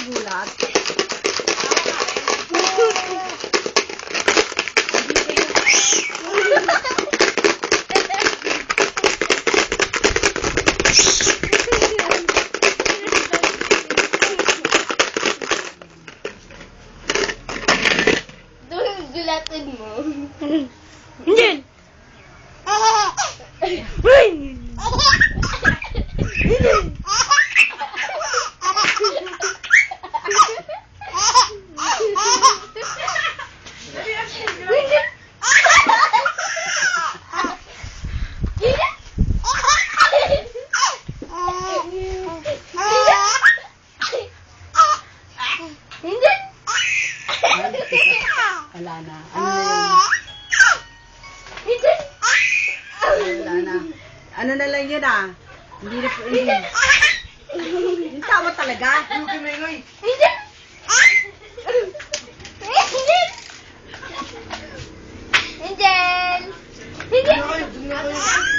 nagulat? Gulatin mo. Hindi! Uy! Wala na. Ano na yun? Wala na. Ano na lang yun ah? Hindi na po, hindi. Yung tawa talaga. Hindi! Angel! Hindi!